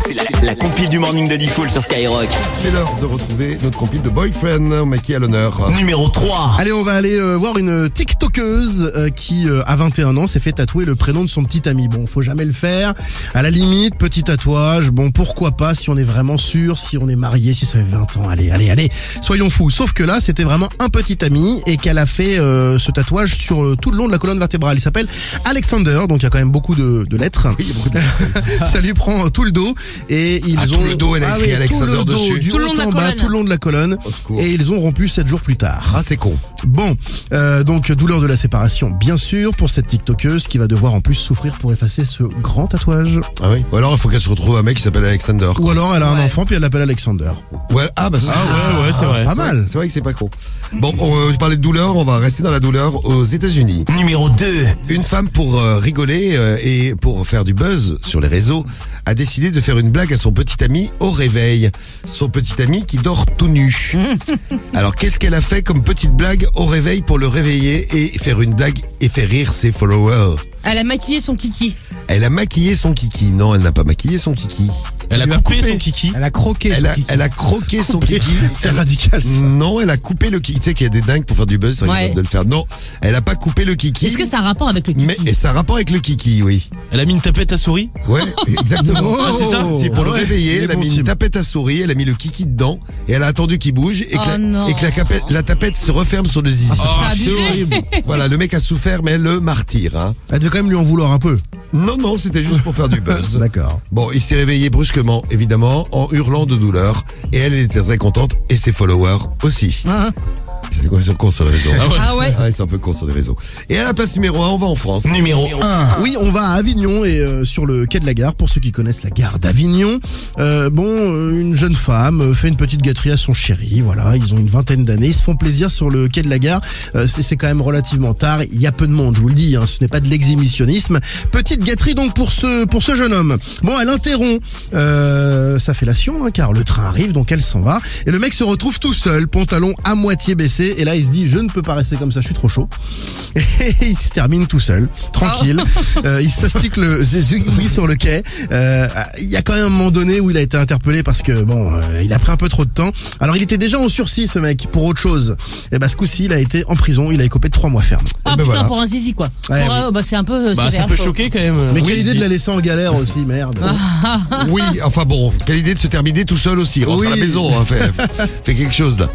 C'est la compile du morning de Diffoul sur Skyrock. C'est l'heure de retrouver notre compil de Boyfriend, mais qui est à l'honneur. Numéro 3. Allez, on va aller voir une TikTokeuse qui, à 21 ans, s'est fait tatouer le prénom de son petit ami. Bon, faut jamais le faire. À la limite, petit tatouage, bon, pourquoi pas si on est vraiment sûr, si on est marié, si ça fait 20 ans. Allez, soyons fous. Sauf que là, c'était vraiment un petit ami et qu'elle a fait ce tatouage sur tout le long de la colonne vertébrale. Il s'appelle Alexander, donc il y a quand même beaucoup de lettres. Oui, il y a beaucoup de lettres. Ça lui prend tout le dos et ils ont tout le dos, elle a écrit Alexander dessus. du Tout le long haut de la en bas, colonne. tout le long de la colonne. Au secours. Et ils ont rompu 7 jours plus tard. Ah, c'est con. Bon, donc douleur de la séparation, bien sûr, pour cette TikTokeuse qui va devoir en plus souffrir pour effacer ce grand tatouage. Ah oui. Ou alors, il faut qu'elle se retrouve un mec qui s'appelle Alexander. Ou alors elle a un Ouais. enfant puis elle l'appelle Alexander. Ouais, ah bah ça c'est ouais, c'est vrai. Pas mal. C'est vrai que c'est pas con. Bon, on parlait de douleur, on va rester dans la douleur aux États-Unis. Numéro 2. Une femme, pour rigoler et pour faire du buzz sur les réseaux, a décidé de faire une blague à son petit ami au réveil. Son petit ami qui dort tout nu. Alors, qu'est-ce qu'elle a fait comme petite blague au réveil pour le réveiller et faire une blague et faire rire ses followers? Elle a maquillé son kiki. Elle a maquillé son kiki. Non, elle n'a pas maquillé son kiki. Elle a coupé son kiki. Elle a croqué. Elle a croqué son kiki. C'est radical ça. Non, elle a coupé le kiki. Tu sais qu'il y a des dingues pour faire du buzz, ça Ouais. de le faire. Non, elle a pas coupé le kiki. Est-ce que ça a rapport avec le kiki? Mais et ça a rapport avec le kiki, oui. Elle a mis une tapette à souris. Ouais, exactement. Oh, c'est ça. C'est pour ah le ouais, réveiller, il est elle a bon mis type. une tapette à souris, elle a mis le kiki dedans et elle a attendu qu'il bouge et que, Oh non. la tapette se referme sur le zizi. c'est abusé. horrible. Voilà, le mec a souffert, mais le martyr. Hein. Elle devait quand même lui en vouloir un peu. Non, c'était juste pour faire du buzz. D'accord. Bon, il s'est réveillé brusquement, évidemment, en hurlant de douleur. Et elle était très contente, et ses followers aussi. Hein. Ils sont cons sur les réseaux. Ah ouais. Ah, ils sont un peu cons sur les réseaux. Et à la place numéro 1, on va en France. Numéro 1. Oui, on va à Avignon et sur le quai de la gare, pour ceux qui connaissent la gare d'Avignon. Une jeune femme fait une petite gâterie à son chéri, voilà, ils ont une vingtaine d'années, ils se font plaisir sur le quai de la gare. C'est quand même relativement tard, il y a peu de monde, je vous le dis, hein, ce n'est pas de l'exhibitionnisme. Petite gâterie donc pour ce jeune homme. Bon, elle interrompt sa fellation, hein, car le train arrive, donc elle s'en va. Et le mec se retrouve tout seul, pantalon à moitié baissé, et là il se dit je ne peux pas rester comme ça, je suis trop chaud. Et il se termine tout seul, tranquille. Il s'astique le zizouille sur le quai. Il y a quand même un moment donné où il a été interpellé parce que il a pris un peu trop de temps. Alors il était déjà en sursis ce mec pour autre chose. Et ce coup-ci il a été en prison, il a écopé de 3 mois ferme. Ah ben putain, voilà. pour un zizi quoi. Ouais, C'est un peu Bah, ça sévère, peut chaud. choquer quand même. Mais Oui, quelle idée de la laisser en galère aussi, merde. Oui, enfin bon, quelle idée de se terminer tout seul aussi. Rentre à la Oui. maison, hein, fait quelque chose là.